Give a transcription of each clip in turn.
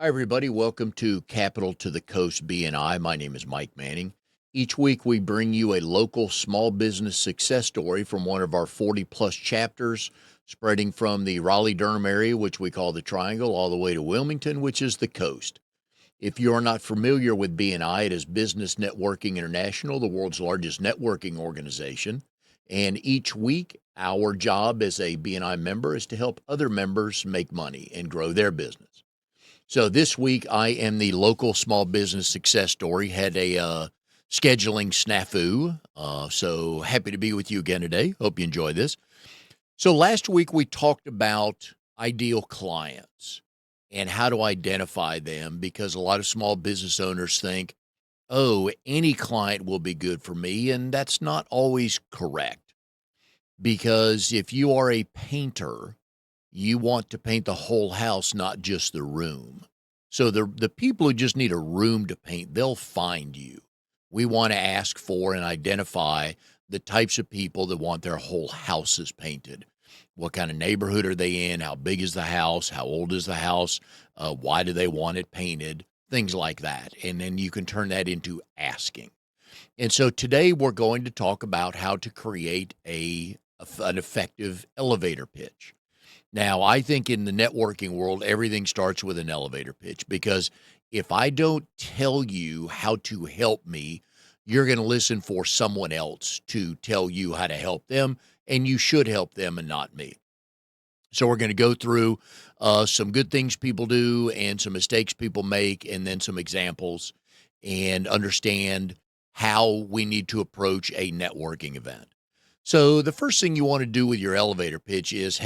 Hi, everybody. Welcome to Capital to the Coast BNI. My name is Mike Manning. Each week, we bring you a local small business success story from one of our 40 plus chapters, spreading from the Raleigh Durham area, which we call the Triangle, all the way to Wilmington, which is the coast. If you are not familiar with BNI, it is Business Networking International, the world's largest networking organization. And each week, our job as a BNI member is to help other members make money and grow their business. So this week, I am the local small business success story. Had a scheduling snafu. So happy to be with you again today. Hope you enjoy this. So last week, we talked about ideal clients and how to identify them because a lot of small business owners think, oh, any client will be good for me. And that's not always correct because if you are a painter, you want to paint the whole house, not just the room. So the people who just need a room to paint, they'll find you. We want to ask for and identify the types of people that want their whole houses painted. What kind of neighborhood are they in? How big is the house? How old is the house? Why do they want it painted? Things like that. And then you can turn that into asking. And so today we're going to talk about how to create an effective elevator pitch. Now, I think in the networking world, everything starts with an elevator pitch because if I don't tell you how to help me, you're going to listen for someone else to tell you how to help them, and you should help them and not me. So we're going to go through some good things people do and some mistakes people make, and then some examples and understand how we need to approach a networking event. So the first thing you want to do with your elevator pitch is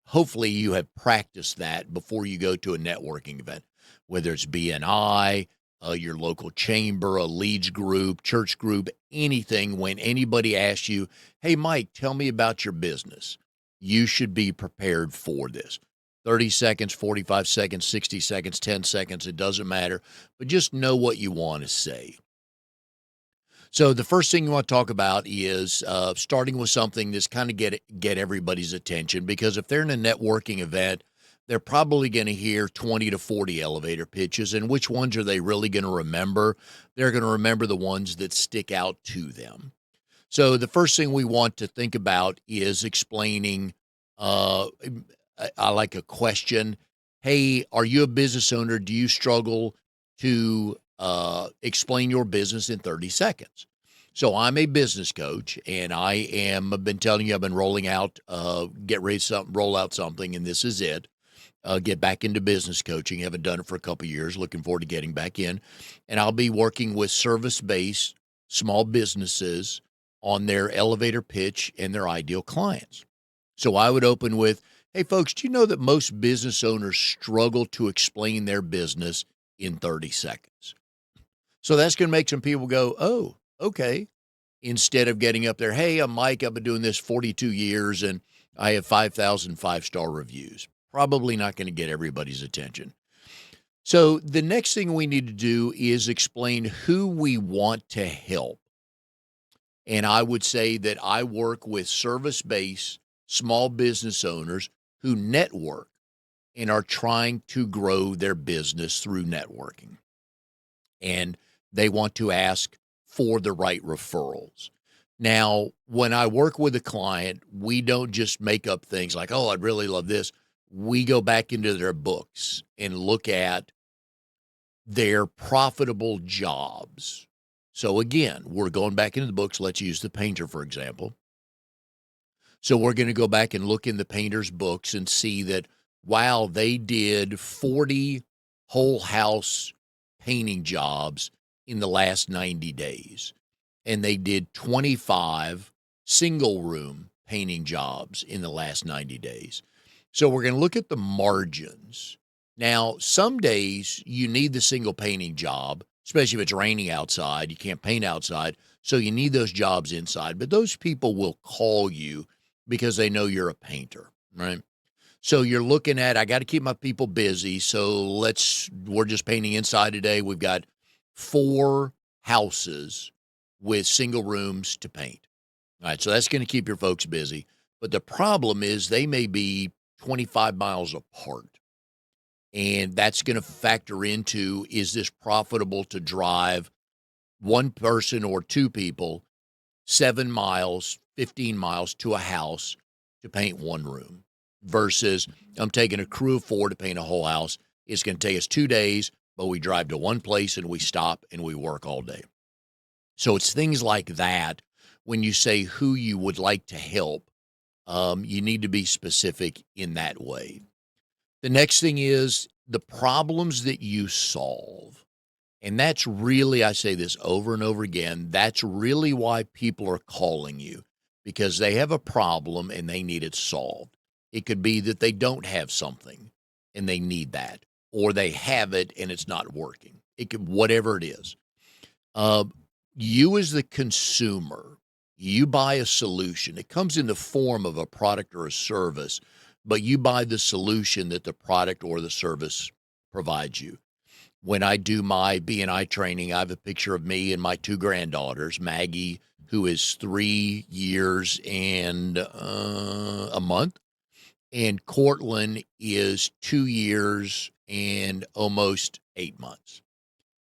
hopefully you have practiced that before you go to a networking event, whether it's BNI, your local chamber, a leads group, church group, anything. When anybody asks you, hey, Mike, tell me about your business, you should be prepared for this. 30 seconds, 45 seconds, 60 seconds, 10 seconds, it doesn't matter, but just know what you want to say. So the first thing you want to talk about is starting with something that's kind of get everybody's attention, because if they're in a networking event, they're probably going to hear 20 to 40 elevator pitches. And which ones are they really going to remember? They're going to remember the ones that stick out to them. So the first thing we want to think about is explaining, I like a question. Hey, are you a business owner? Do you struggle to explain your business in 30 seconds? So I'm a business coach, and I've been telling you, I've been rolling out, get ready something, roll out something, and this is it. Get back into business coaching. Haven't done it for a couple of years. Looking forward to getting back in. And I'll be working with service-based small businesses on their elevator pitch and their ideal clients. So I would open with, hey, folks, do you know that most business owners struggle to explain their business in 30 seconds? So that's going to make some people go, oh, okay. Instead of getting up there, hey, I'm Mike. I've been doing this 42 years and I have 5,000 five-star reviews. Probably not going to get everybody's attention. So the next thing we need to do is explain who we want to help. And I would say that I work with service-based small business owners who network and are trying to grow their business through networking. And they want to ask for the right referrals. Now, when I work with a client, we don't just make up things like, oh, I'd really love this. We go back into their books and look at their profitable jobs. So again, we're going back into the books. Let's use the painter, for example. So we're going to go back and look in the painter's books and see that, wow, they did 40 whole house painting jobs in the last 90 days. And they did 25 single room painting jobs in the last 90 days. So we're going to look at the margins. Now, some days you need the single painting job, especially if it's raining outside. You can't paint outside. So you need those jobs inside. But those people will call you because they know you're a painter, right? So you're looking at, I got to keep my people busy. So we're just painting inside today. We've got 4 houses with single rooms to paint. All right. So that's going to keep your folks busy. But the problem is they may be 25 miles apart. And that's going to factor into, is this profitable to drive one person or two people 7 miles, 15 miles to a house to paint one room versus I'm taking a crew of 4 to paint a whole house. It's going to take us 2 days, but we drive to one place and we stop and we work all day. So it's things like that. When you say who you would like to help, you need to be specific in that way. The next thing is the problems that you solve. And that's really, I say this over and over again, that's really why people are calling you, because they have a problem and they need it solved. It could be that they don't have something and they need that, or they have it and it's not working. It could, whatever it is. Uh, you as the consumer, you buy a solution. It comes in the form of a product or a service, but you buy the solution that the product or the service provides you. When I do my BNI training, I have a picture of me and my 2 granddaughters, Maggie, who is 3 years and a month, and Cortland is 2 years and almost 8 months.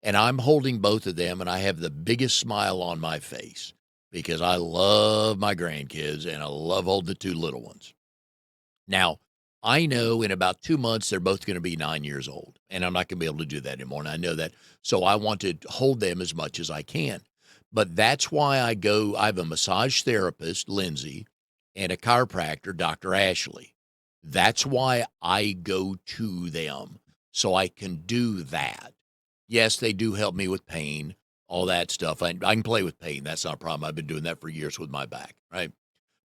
And I'm holding both of them, and I have the biggest smile on my face because I love my grandkids and I love holding the 2 little ones. Now, I know in about 2 months, they're both going to be 9 years old, and I'm not going to be able to do that anymore. And I know that. So I want to hold them as much as I can. But that's why I have a massage therapist, Lindsay, and a chiropractor, Dr. Ashley. That's why I go to them, so I can do that. Yes, they do help me with pain, all that stuff. I can play with pain. That's not a problem. I've been doing that for years with my back, right?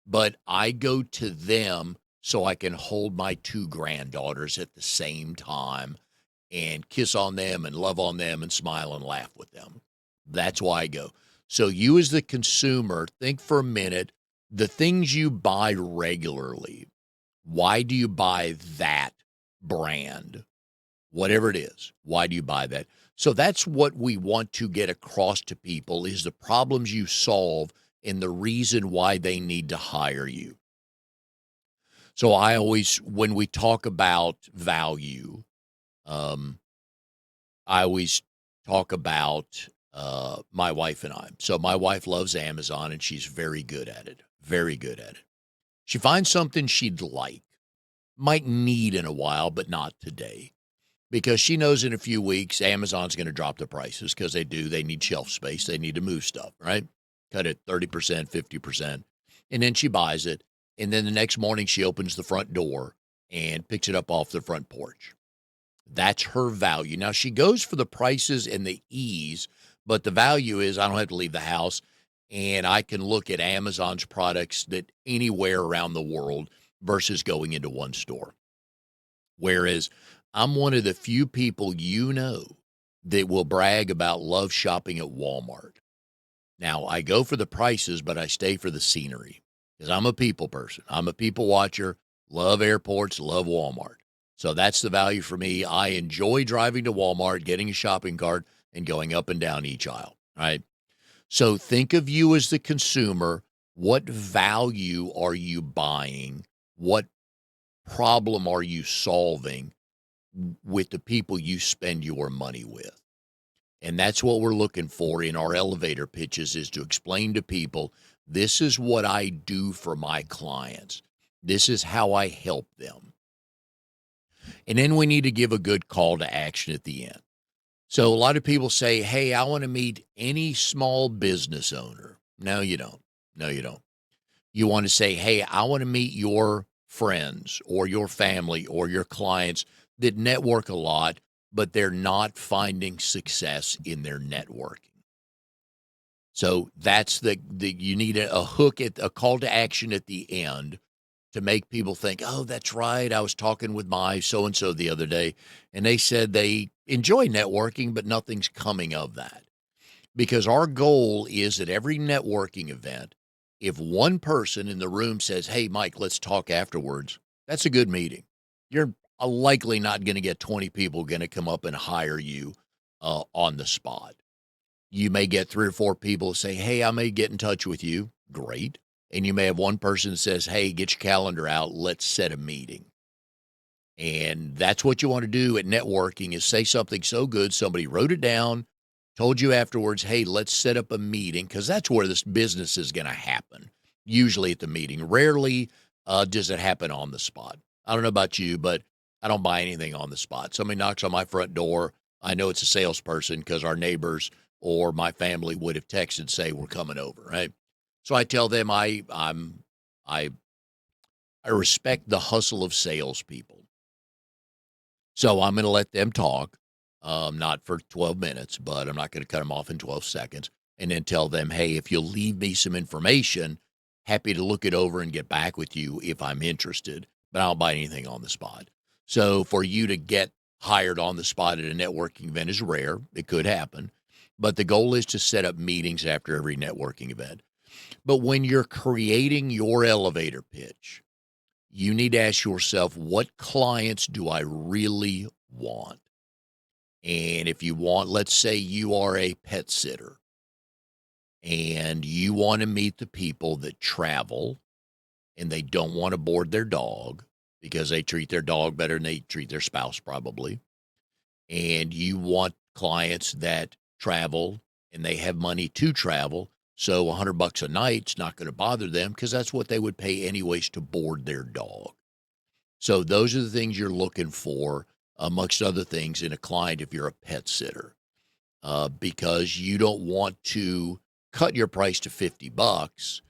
But I go to them so I can hold my 2 granddaughters at the same time and kiss on them and love on them and smile and laugh with them. That's why I go. So you as the consumer, think for a minute, the things you buy regularly, why do you buy that brand? Whatever it is, why do you buy that? So that's what we want to get across to people is the problems you solve and the reason why they need to hire you. So I always, when we talk about value, I always talk about my wife and I. So my wife loves Amazon and she's very good at it, very good at it. She finds something she'd like, might need in a while, but not today. Because she knows in a few weeks, Amazon's going to drop the prices because they do. They need shelf space. They need to move stuff, right? Cut it 30%, 50%. And then she buys it. And then the next morning, she opens the front door and picks it up off the front porch. That's her value. Now, she goes for the prices and the ease, but the value is I don't have to leave the house, and I can look at Amazon's products that anywhere around the world versus going into one store. Whereas I'm one of the few people that will brag about love shopping at Walmart. Now, I go for the prices, but I stay for the scenery because I'm a people person. I'm a people watcher, love airports, love Walmart. So that's the value for me. I enjoy driving to Walmart, getting a shopping cart, and going up and down each aisle, right? So think of you as the consumer. What value are you buying? What problem are you solving with the people you spend your money with? And that's what we're looking for in our elevator pitches is to explain to people, this is what I do for my clients. This is how I help them. And then we need to give a good call to action at the end. So a lot of people say, hey, I want to meet any small business owner. No, you don't. No, you don't. You want to say, hey, I want to meet your friends or your family or your clients that network a lot, but they're not finding success in their networking. So that's you need a hook at a call to action at the end to make people think, oh, that's right. I was talking with my so-and-so the other day, and they said they enjoy networking, but nothing's coming of that. Because our goal is at every networking event, if one person in the room says, hey, Mike, let's talk afterwards, that's a good meeting. You're likely not going to get 20 people going to come up and hire you on the spot. You may get 3 or 4 people say, hey, I may get in touch with you. Great. And you may have one person that says, hey, get your calendar out. Let's set a meeting. And that's what you want to do at networking is say something so good somebody wrote it down, told you afterwards, hey, let's set up a meeting, because that's where this business is going to happen, usually at the meeting. Rarely does it happen on the spot. I don't know about you, but I don't buy anything on the spot. Somebody knocks on my front door, I know it's a salesperson because our neighbors or my family would have texted, say, we're coming over, right? So I tell them I I respect the hustle of salespeople. So I'm going to let them talk, not for 12 minutes, but I'm not going to cut them off in 12 seconds, and then tell them, hey, if you'll leave me some information, happy to look it over and get back with you if I'm interested, but I don't buy anything on the spot. So for you to get hired on the spot at a networking event is rare. It could happen, but the goal is to set up meetings after every networking event. But when you're creating your elevator pitch, you need to ask yourself, what clients do I really want? And if you want, let's say you are a pet sitter and you want to meet the people that travel and they don't want to board their dog because they treat their dog better than they treat their spouse, probably. And you want clients that travel and they have money to travel. So $100 a night's not going to bother them because that's what they would pay anyways to board their dog. So those are the things you're looking for, amongst other things, in a client if you're a pet sitter, because you don't want to cut your price to $50.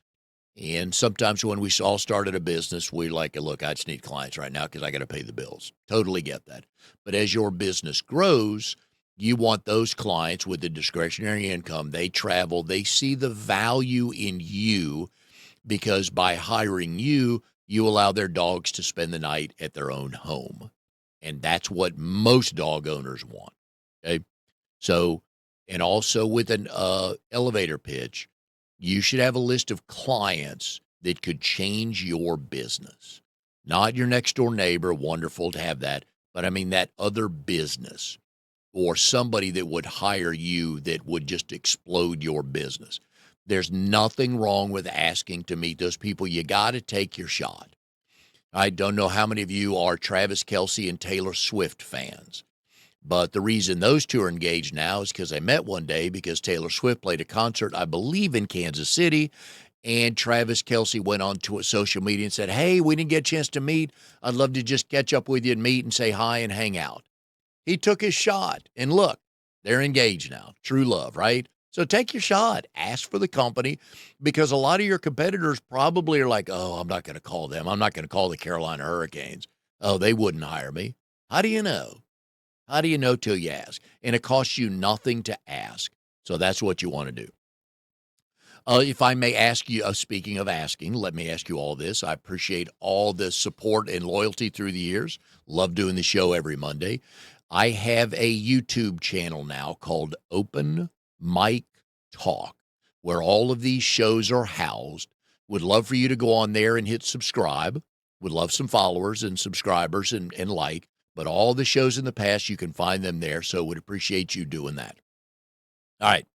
And sometimes when we all started a business, we like, look, I just need clients right now because I got to pay the bills. Totally get that. But as your business grows, you want those clients with the discretionary income. They travel, they see the value in you because by hiring you, you allow their dogs to spend the night at their own home. And that's what most dog owners want. Okay. So, and also with an elevator pitch, you should have a list of clients that could change your business. Not your next door neighbor, wonderful to have that, but I mean that other business or somebody that would hire you that would just explode your business. There's nothing wrong with asking to meet those people. You got to take your shot. I don't know how many of you are Travis Kelce and Taylor Swift fans, but the reason those two are engaged now is because they met one day because Taylor Swift played a concert, I believe, in Kansas City, and Travis Kelce went on to a social media and said, hey, we didn't get a chance to meet. I'd love to just catch up with you and meet and say hi and hang out. He took his shot, and look, they're engaged now. True love, right? So take your shot. Ask for the company, because a lot of your competitors probably are like, oh, I'm not going to call them. I'm not going to call the Carolina Hurricanes. Oh, they wouldn't hire me. How do you know? How do you know till you ask? And it costs you nothing to ask. So that's what you want to do. If I may ask you, speaking of asking, let me ask you all this. I appreciate all the support and loyalty through the years. Love doing the show every Monday. I have a YouTube channel now called Open Mic Talk, where all of these shows are housed. Would love for you to go on there and hit subscribe. Would love some followers and subscribers and like. But all the shows in the past, you can find them there. So would appreciate you doing that. All right.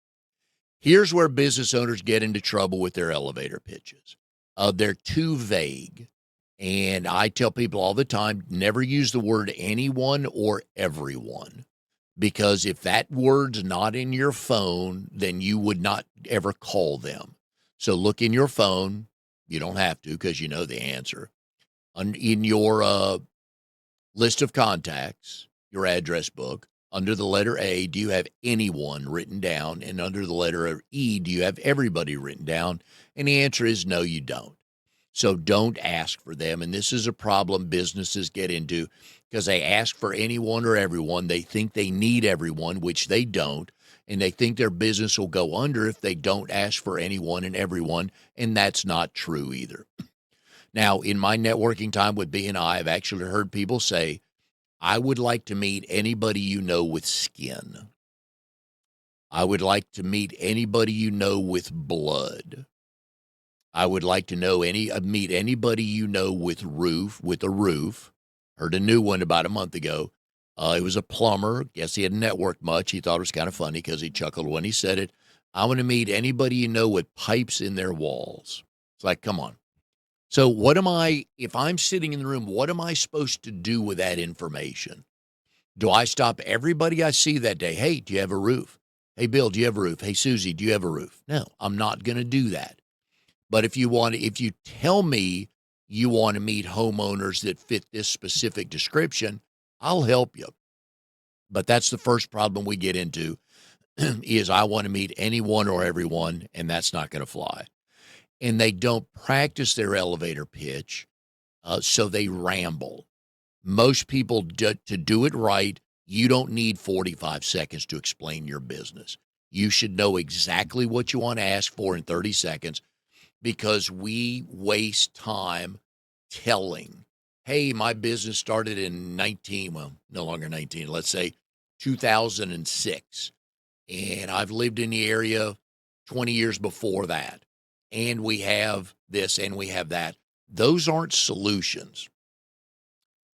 Here's where business owners get into trouble with their elevator pitches. They're too vague. And I tell people all the time, never use the word anyone or everyone, because if that word's not in your phone, then you would not ever call them. So look in your phone. You don't have to because you know the answer. In your list of contacts, your address book, under the letter A, do you have anyone written down? And under the letter E, do you have everybody written down? And the answer is no, you don't. So don't ask for them. And this is a problem businesses get into because they ask for anyone or everyone. They think they need everyone, which they don't. And they think their business will go under if they don't ask for anyone and everyone. And that's not true either. Now, in my networking time with BNI, I've actually heard people say, I would like to meet anybody you know with skin. I would like to meet anybody you know with blood. I would like to meet anybody you know with a roof. Heard a new one about a month ago. It was a plumber. Guess he hadn't networked much. He thought it was kind of funny because he chuckled when he said it. I want to meet anybody you know with pipes in their walls. It's like, come on. So if I'm sitting in the room, what am I supposed to do with that information? Do I stop everybody I see that day? Hey, do you have a roof? Hey, Bill, do you have a roof? Hey, Susie, do you have a roof? No, I'm not going to do that. But if you tell me you want to meet homeowners that fit this specific description, I'll help you. But that's the first problem we get into is I want to meet anyone or everyone, and that's not going to fly. And they don't practice their elevator pitch, so they ramble. Most people, to do it right, you don't need 45 seconds to explain your business. You should know exactly what you want to ask for in 30 seconds because we waste time telling, hey, my business started in no longer 19, let's say 2006. And I've lived in the area 20 years before that. And we have this and we have that. Those aren't solutions.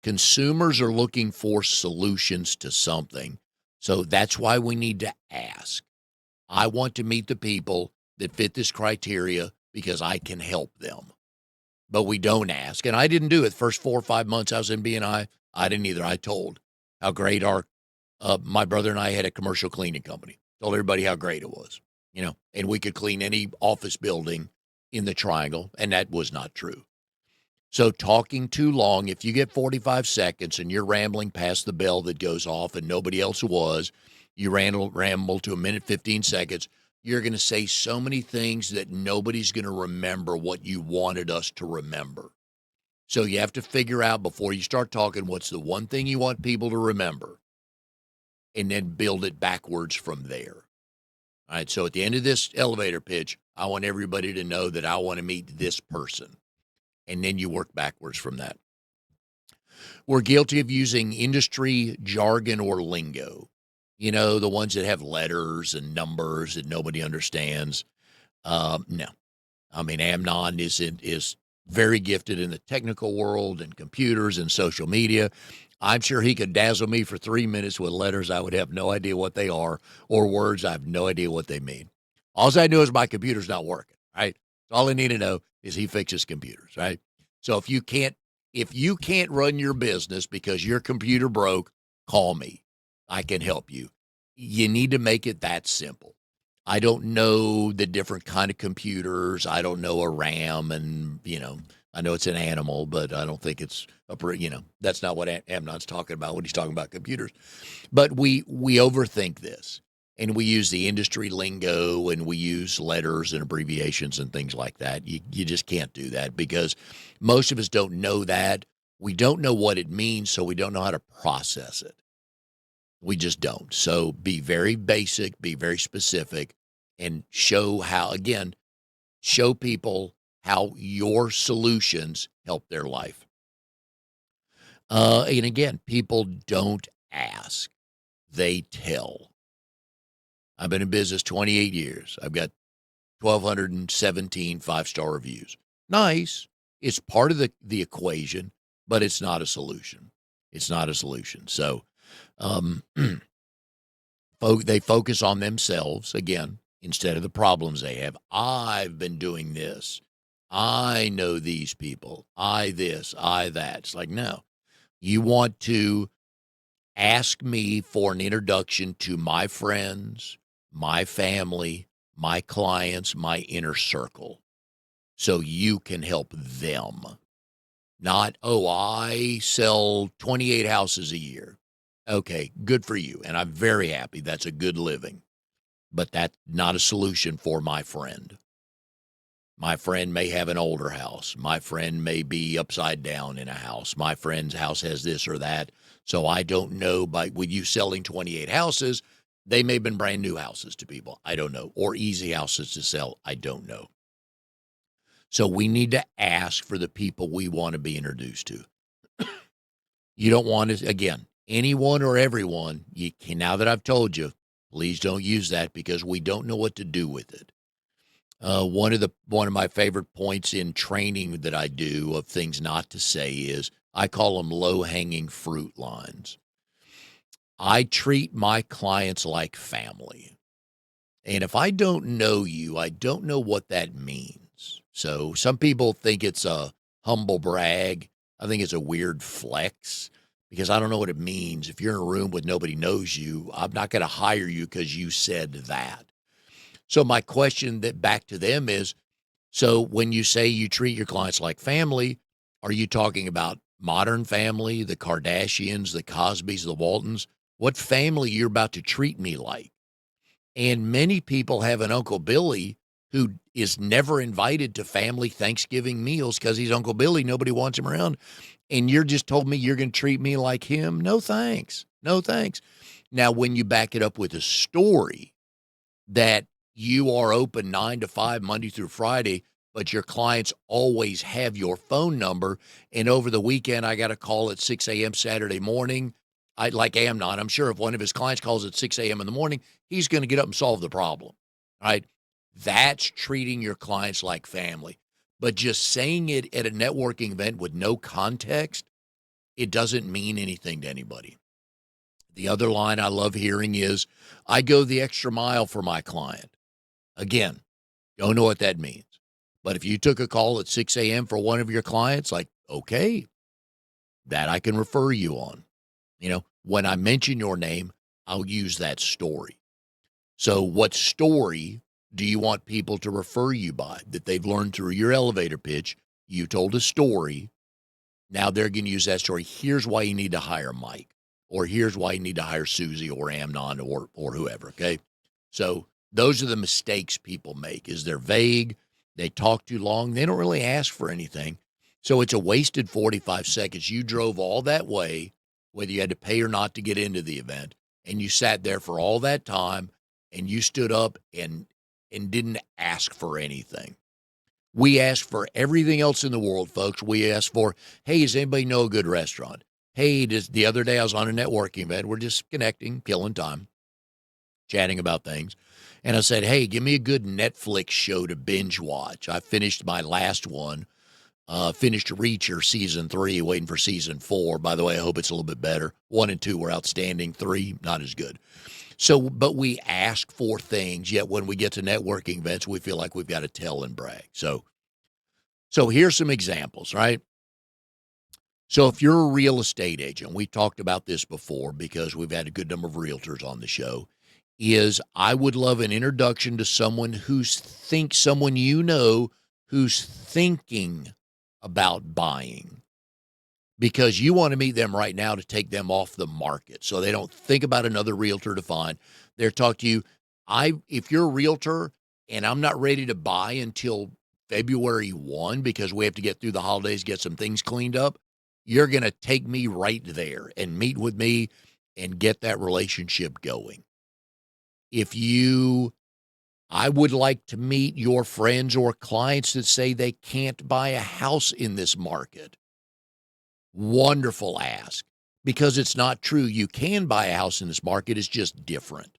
Consumers are looking for solutions to something. So that's why we need to ask. I want to meet the people that fit this criteria because I can help them. But we don't ask. And I didn't do it. First 4 or 5 months I was in BNI, I didn't either. I told how great my brother and I had a commercial cleaning company. Told everybody how great it was, and we could clean any office building in the triangle, and that was not true. So talking too long, if you get 45 seconds and you're rambling past the bell that goes off and nobody else was, you ramble to a minute, 15 seconds, you're going to say so many things that nobody's going to remember what you wanted us to remember. So you have to figure out before you start talking, what's the one thing you want people to remember, and then build it backwards from there. All right, so at the end of this elevator pitch, I want everybody to know that I want to meet this person. And then you work backwards from that. We're guilty of using industry jargon or lingo. The ones that have letters and numbers that nobody understands. No. I mean, Amnon is very gifted in the technical world and computers and social media. I'm sure he could dazzle me for 3 minutes with letters I would have no idea what they are, or words I have no idea what they mean. All I know is my computer's not working, right? All I need to know is he fixes computers, right? So if you can't run your business because your computer broke, call me. I can help you. You need to make it that simple. I don't know the different kind of computers. I don't know a RAM, and I know it's an animal, but I don't think it's that's not what Amnon's talking about when he's talking about computers. But we overthink this, and we use the industry lingo, and we use letters and abbreviations and things like that. You just can't do that because most of us don't know that. We don't know what it means, so we don't know how to process it. We just don't. So be very basic, be very specific, and show people how your solutions help their life. And again, people don't ask, they tell. I've been in business 28 years. I've got 1,217 five-star reviews. Nice. It's part of the equation, but it's not a solution. It's not a solution. So, they focus on themselves again instead of the problems they have. I've been doing this. I know these people. I this, I that. It's like, no. You want to ask me for an introduction to my friends, my family, my clients, my inner circle, so you can help them. Not, I sell 28 houses a year. Okay, good for you. And I'm very happy. That's a good living. But that's not a solution for my friend. My friend may have an older house. My friend may be upside down in a house. My friend's house has this or that. So I don't know, with you selling 28 houses, they may have been brand new houses to people. I don't know. Or easy houses to sell. I don't know. So we need to ask for the people we want to be introduced to. You don't want to, again, anyone or everyone. Now that I've told you, please don't use that because we don't know what to do with it. One of my favorite points in training that I do of things not to say is I call them low-hanging fruit lines. I treat my clients like family. And if I don't know you, I don't know what that means. So some people think it's a humble brag. I think it's a weird flex because I don't know what it means. If you're in a room with nobody knows you, I'm not going to hire you because you said that. So my question that back to them is, so when you say you treat your clients like family, are you talking about Modern Family, the Kardashians, the Cosbys, the Waltons? What family you're about to treat me like? And many people have an Uncle Billy who is never invited to family Thanksgiving meals because he's Uncle Billy. Nobody wants him around. And you're just told me you're going to treat me like him. No, thanks. No, thanks. Now, when you back it up with a story that you are open 9 to 5, Monday through Friday, but your clients always have your phone number. And over the weekend, I got a call at 6 a.m. Saturday morning. I like Amnon. I'm sure if one of his clients calls at 6 a.m. in the morning, he's going to get up and solve the problem. Right? That's treating your clients like family. But just saying it at a networking event with no context, it doesn't mean anything to anybody. The other line I love hearing is, I go the extra mile for my client. Again, don't know what that means. But if you took a call at 6 a.m. for one of your clients, like, okay, that I can refer you on. When I mention your name, I'll use that story. So what story do you want people to refer you by that they've learned through your elevator pitch? You told a story. Now they're going to use that story. Here's why you need to hire Mike, or here's why you need to hire Susie or Amnon or whoever. Okay. So those are the mistakes people make is they're vague. They talk too long. They don't really ask for anything. So it's a wasted 45 seconds. You drove all that way, whether you had to pay or not to get into the event. And you sat there for all that time and you stood up and didn't ask for anything. We ask for everything else in the world, folks. We ask for, hey, does anybody know a good restaurant? Hey, the other day I was on a networking event. We're just connecting, killing time, chatting about things. And I said, hey, give me a good Netflix show to binge watch. I finished my last one, finished Reacher season 3, waiting for season 4. By the way, I hope it's a little bit better. 1 and 2 were outstanding. 3, not as good. So, but we ask for things, yet when we get to networking events, we feel like we've got to tell and brag. So here's some examples, right? So if you're a real estate agent, we talked about this before because we've had a good number of realtors on the show, is I would love an introduction to someone who's thinking about buying, because you want to meet them right now to take them off the market so they don't think about another realtor to find. They're talk to you. If you're a realtor and I'm not ready to buy until February 1 because we have to get through the holidays, get some things cleaned up, you're going to take me right there and meet with me and get that relationship going. I would like to meet your friends or clients that say they can't buy a house in this market. Wonderful ask, because it's not true. You can buy a house in this market. It's just different.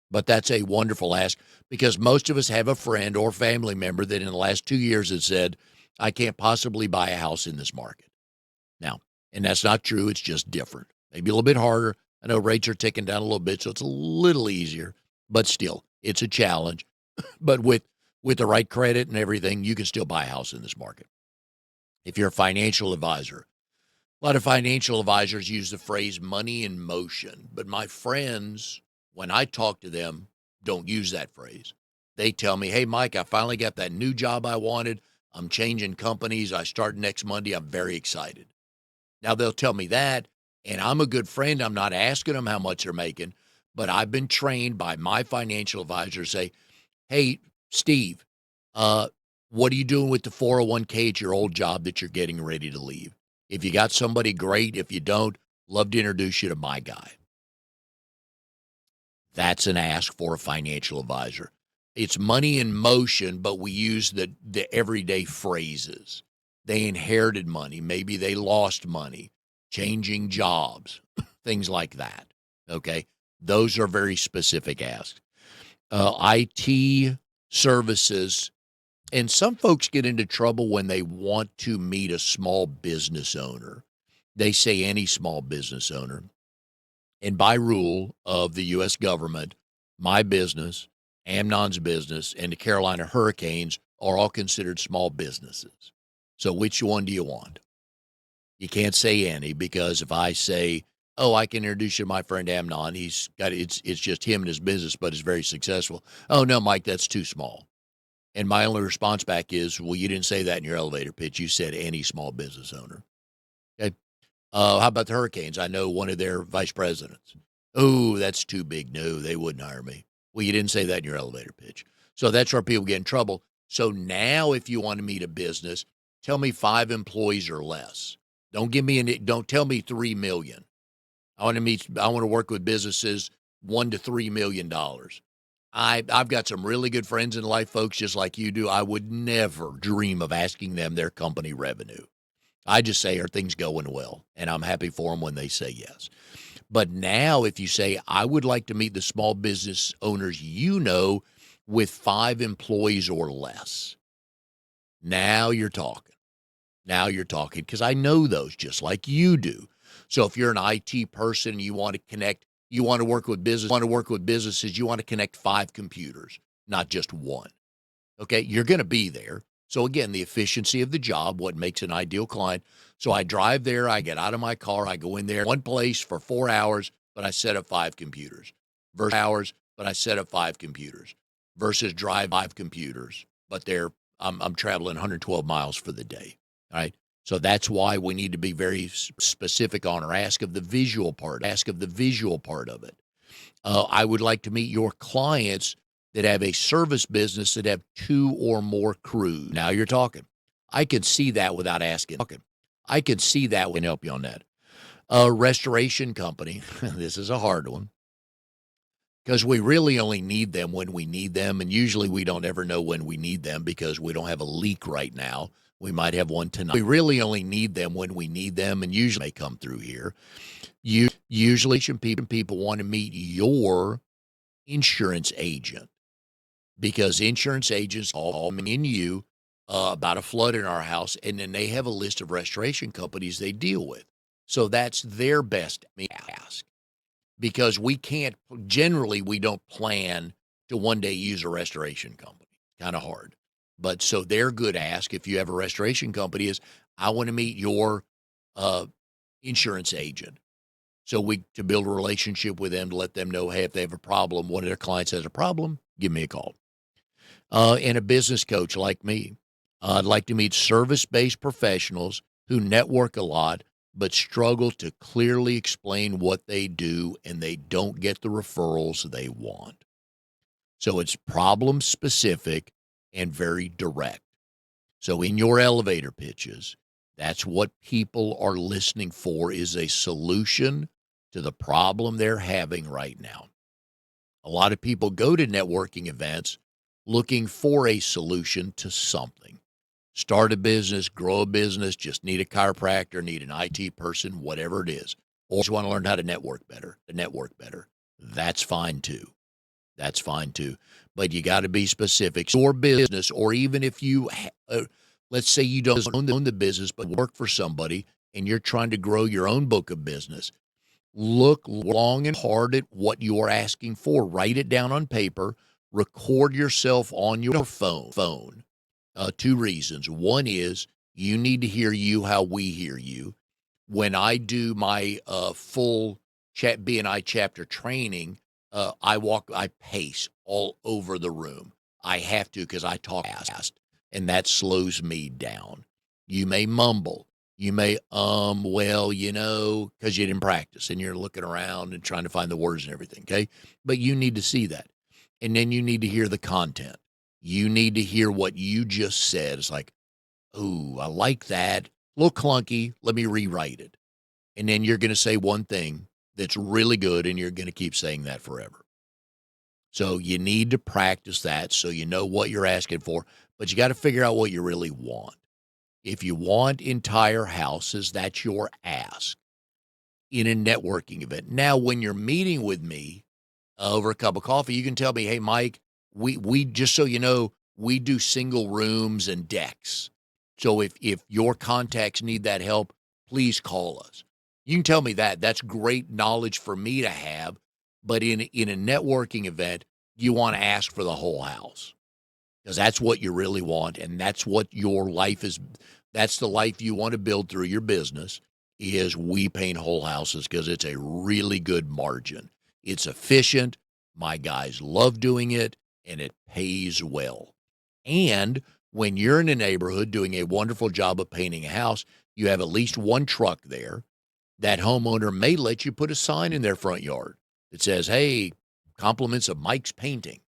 But that's a wonderful ask because most of us have a friend or family member that in the last 2 years has said, I can't possibly buy a house in this market. Now, and that's not true. It's just different. Maybe a little bit harder. I know rates are ticking down a little bit, so it's a little easier, but still, it's a challenge. But with the right credit and everything, you can still buy a house in this market. If you're a financial advisor, a lot of financial advisors use the phrase money in motion, but my friends, when I talk to them, don't use that phrase. They tell me, hey, Mike, I finally got that new job I wanted. I'm changing companies. I start next Monday. I'm very excited. Now, they'll tell me that, and I'm a good friend. I'm not asking them how much they're making, but I've been trained by my financial advisor to say, hey, Steve, what are you doing with the 401k at your old job that you're getting ready to leave? If you got somebody, great. If you don't, love to introduce you to my guy. That's an ask for a financial advisor. It's money in motion, but we use the everyday phrases. They inherited money. Maybe they lost money, changing jobs, things like that. Okay. Those are very specific asks. IT services. And some folks get into trouble when they want to meet a small business owner. They say any small business owner. And by rule of the U.S. government, my business, Amnon's business, and the Carolina Hurricanes are all considered small businesses. So which one do you want? You can't say any, because if I say, "Oh, I can introduce you to my friend Amnon. It's just him and his business, but it's very successful." Oh no, Mike, that's too small. And my only response back is, "Well, you didn't say that in your elevator pitch. You said any small business owner." Okay. How about the Hurricanes? I know one of their vice presidents. Oh, that's too big. No, they wouldn't hire me. Well, you didn't say that in your elevator pitch. So that's where people get in trouble. So now, if you want to meet a business, tell me 5 employees or less. Don't tell me 3 million. I want to work with businesses $1 to $3 million. I've got some really good friends in life, folks, just like you do. I would never dream of asking them their company revenue. I just say, are things going well? And I'm happy for them when they say yes. But now, if you say, I would like to meet the small business owners with 5 employees or less, now you're talking. Now you're talking, because I know those just like you do. So if you're an IT person, you want to connect, you want to work with businesses, you want to connect 5 computers, not just one. Okay, you're going to be there. So again, the efficiency of the job, what makes an ideal client. So I drive there, I get out of my car, I go in there, one place for 4 hours, but I set up 5 computers. Versus drive 5 computers, but I'm traveling 112 miles for the day. All right. So that's why we need to be very specific on, or ask of the visual part of it. I would like to meet your clients that have a service business that have 2 or more crews. Now you're talking. I can see that without asking. I can see that and help you on that. A restoration company. This is a hard one, because we really only need them when we need them. And usually we don't ever know when we need them, because we don't have a leak right now. We might have one tonight. We really only need them when we need them, and usually they come through here. Usually people want to meet your insurance agent, because insurance agents call me and you about a flood in our house, and then they have a list of restoration companies they deal with. So that's their best ask, because we don't plan to one day use a restoration company. Kind of hard. But so their good ask, if you have a restoration company, is, I want to meet your insurance agent. So to build a relationship with them, to let them know, hey, if they have a problem, one of their clients has a problem, give me a call. And a business coach like me. I'd like to meet service-based professionals who network a lot, but struggle to clearly explain what they do, and they don't get the referrals they want. So it's problem specific and very direct. So in your elevator pitches, that's what people are listening for, is a solution to the problem they're having right now. A lot of people go to networking events looking for a solution to something. Start a business, grow a business, just need a chiropractor, need an IT person, whatever it is. Or just want to learn how to network better. That's fine too. But you got to be specific. Your business, or even if you, let's say you don't own the business, but work for somebody and you're trying to grow your own book of business, look long and hard at what you're asking for. Write it down on paper. Record yourself on your phone. 2 reasons. One is, you need to hear you how we hear you. When I do my full BNI chapter training, I pace all over the room. I have to, because I talk fast, and that slows me down. You may mumble. You may, well, because you didn't practice and you're looking around and trying to find the words and everything, okay? But you need to see that. And then you need to hear the content. You need to hear what you just said. It's like, ooh, I like that. A little clunky. Let me rewrite it. And then you're going to say one thing that's really good, and you're going to keep saying that forever. So you need to practice that, so you know what you're asking for, but you got to figure out what you really want. If you want entire houses, that's your ask in a networking event. Now, when you're meeting with me over a cup of coffee, you can tell me, hey, Mike, we just so you know, we do single rooms and decks. So if your contacts need that help, please call us. You can tell me that. That's great knowledge for me to have. But in a networking event, you want to ask for the whole house. because that's what you really want, and that's what your life is. That's the life you want to build through your business. Is we paint whole houses because it's a really good margin. It's efficient. My guys love doing it, and it pays well. And when you're in a neighborhood doing a wonderful job of painting a house, you have at least one truck there. That homeowner may let you put a sign in their front yard that says, hey, compliments of Mike's Painting.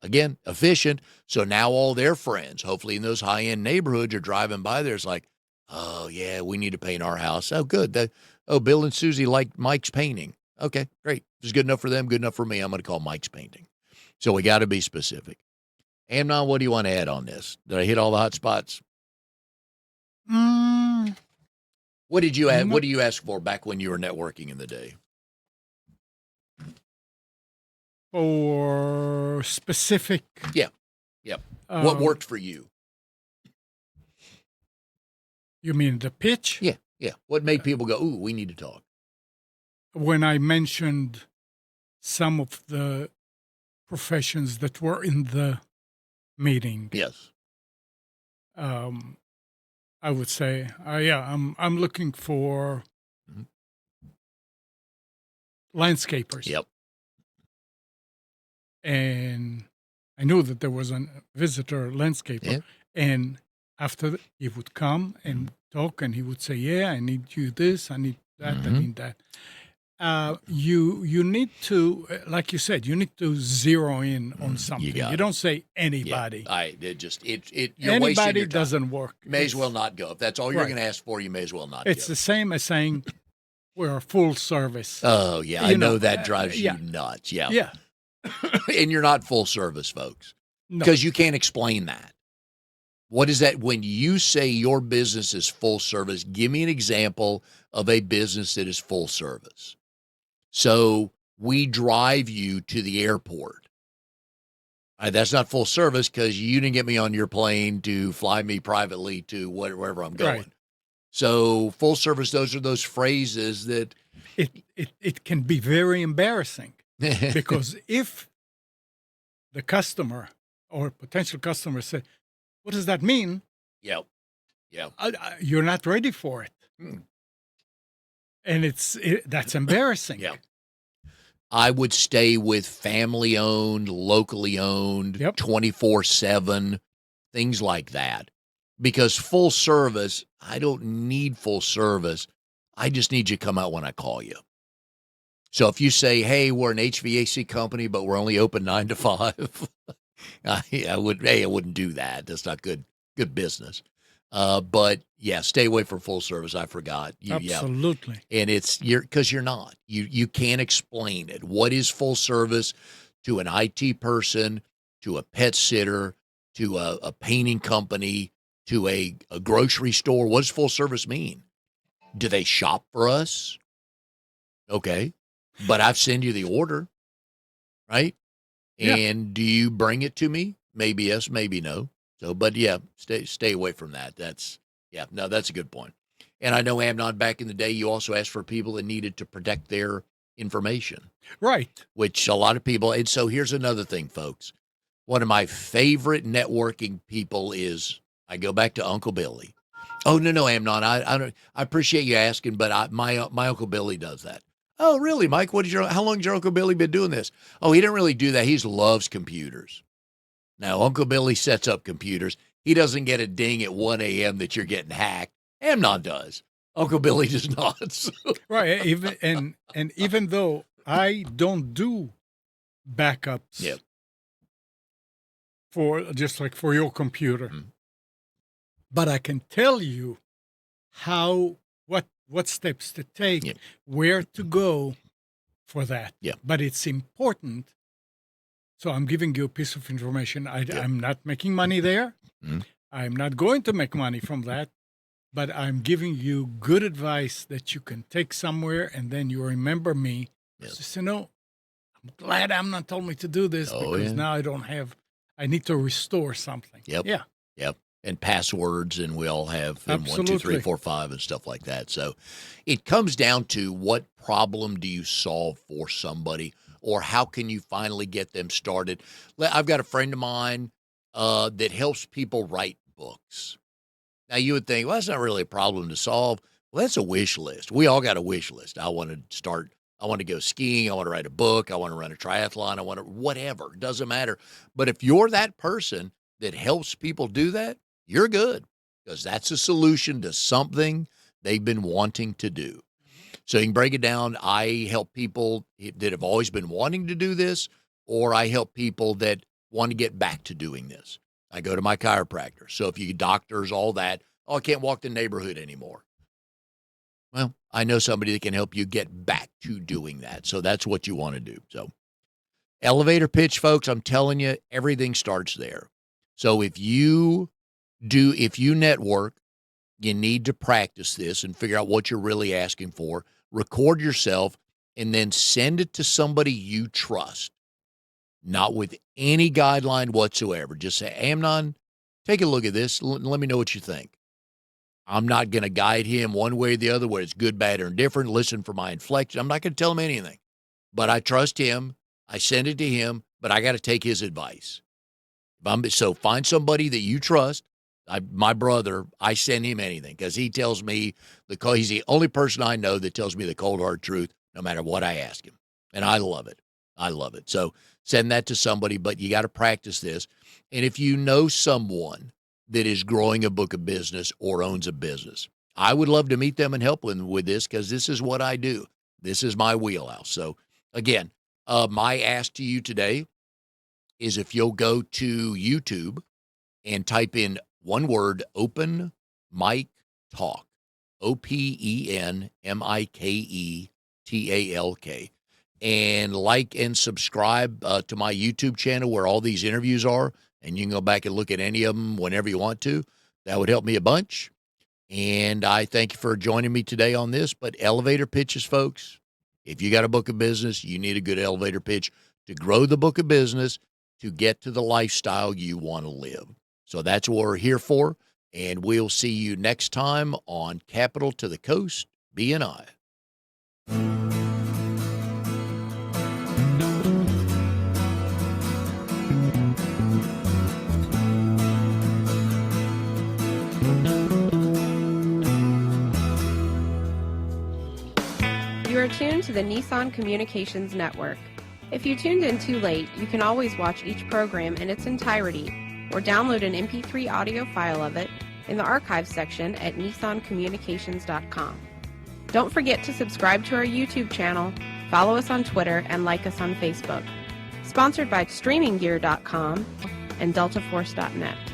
Again, efficient. So now all their friends, hopefully in those high-end neighborhoods, are driving by there. It's like, oh, yeah, we need to paint our house. Oh, good. Bill and Susie like Mike's Painting. Okay, great. If it's good enough for them, good enough for me. I'm going to call Mike's Painting. So we got to be specific. Amnon, what do you want to add on this? Did I hit all the hot spots? What did you add? What do you ask for back when you were networking in the day? Or specific. Yeah. Yep. What worked for you? You mean the pitch? Yeah. Yeah. What made people go, ooh, we need to talk? When I mentioned some of the professions that were in the meeting. Yes. I would say, I'm looking for landscapers. Yep. And I knew that there was a visitor landscaper. Yeah. And after he would come and talk, and he would say, yeah, I need you this, I need that, I need that. You need to, like you said, you need to zero in on something. You don't say anybody. Yeah. Anybody doesn't work. May as well not go. If that's all you're going to ask for, you may as well not It's go. the same as saying we're a full service. Oh, yeah. I know that drives you nuts. Yeah. Yeah. And you're not full service, folks, because you can't explain that. What is that? When you say your business is full service, give me an example of a business that is full service. So we drive you to the airport. That's not full service because you didn't get me on your plane to fly me privately to wherever I'm going. Right. So full service, those are those phrases that it can be very embarrassing because if the customer or potential customer say, what does that mean? Yep. You're not ready for it. And that's embarrassing. Yeah. I would stay with family-owned, locally owned, 24/7, things like that. Because full service, I don't need full service. I just need you to come out when I call you. So if you say, hey, we're an HVAC company, but we're only open 9 to 5, I wouldn't do that. That's not good business. But yeah, stay away from full service. I forgot. Absolutely. Yeah. And because you're not. You can't explain it. What is full service to an IT person, to a pet sitter, to a painting company, to a grocery store? What does full service mean? Do they shop for us? Okay. But I've sent you the order, right? Yeah. And do you bring it to me? Maybe yes, maybe no. So, but yeah, stay away from that. That's a good point. And I know, Amnon, back in the day, you also asked for people that needed to protect their information. Right. Which a lot of people, and so here's another thing, folks. One of my favorite networking people is, I go back to Uncle Billy. Oh, no, Amnon, I appreciate you asking, but my Uncle Billy does that. Oh, really, Mike? How long has your Uncle Billy been doing this? Oh, he didn't really do that. He loves computers. Now, Uncle Billy sets up computers. He doesn't get a ding at 1 a.m. that you're getting hacked. Amnon does. Uncle Billy does not. Right. Even though I don't do backups for your computer, but I can tell you what steps to take, where to go for that. Yeah. But it's important. So I'm giving you a piece of information. I'm not making money there. I'm not going to make money from that. But I'm giving you good advice that you can take somewhere, and then you remember me. Just, I'm glad Amnon told me to do this because now I need to restore something. Yep. Yeah. Yep. And passwords, and we all have 1, 2, 3, 4, 5 and stuff like that. So it comes down to what problem do you solve for somebody, or how can you finally get them started? I've got a friend of mine that helps people write books. Now, you would think, well, that's not really a problem to solve. Well, that's a wish list. We all got a wish list. I want to go skiing. I want to write a book. I want to run a triathlon. I want to, whatever. It doesn't matter. But if you're that person that helps people do that, you're good, because that's a solution to something they've been wanting to do. So you can break it down. I help people that have always been wanting to do this, or I help people that want to get back to doing this. I go to my chiropractor. So if you doctors, all that, oh, I can't walk the neighborhood anymore. Well, I know somebody that can help you get back to doing that. So that's what you want to do. So elevator pitch, folks, I'm telling you, everything starts there. So if you network, you need to practice this and figure out what you're really asking for, record yourself, and then send it to somebody you trust, not with any guideline whatsoever. Just say, Amnon, take a look at this. Let me know what you think. I'm not going to guide him one way or the other, whether it's good, bad, or indifferent. Listen for my inflection. I'm not going to tell him anything. But I trust him. I send it to him, but I got to take his advice. So find somebody that you trust. My brother, I send him anything because he tells me he's the only person I know that tells me the cold hard truth no matter what I ask him. And I love it. I love it. So send that to somebody, but you got to practice this. And if you know someone that is growing a book of business or owns a business, I would love to meet them and help them with this, because this is what I do. This is my wheelhouse. So again, my ask to you today is if you'll go to YouTube and type in one word, Open Mic Talk, OpenMikeTalk, and like and subscribe to my YouTube channel where all these interviews are, and you can go back and look at any of them whenever you want to. That would help me a bunch. And I thank you for joining me today on this. But elevator pitches, folks, if you got a book of business, you need a good elevator pitch to grow the book of business, to get to the lifestyle you want to live. So that's what we're here for, and we'll see you next time on Capital to the Coast, BNI. You are tuned to the Nissan Communications Network. If you tuned in too late, you can always watch each program in its entirety or download an MP3 audio file of it in the archives section at nissancommunications.com. Don't forget to subscribe to our YouTube channel, follow us on Twitter, and like us on Facebook. Sponsored by StreamingGear.com and DeltaForce.net.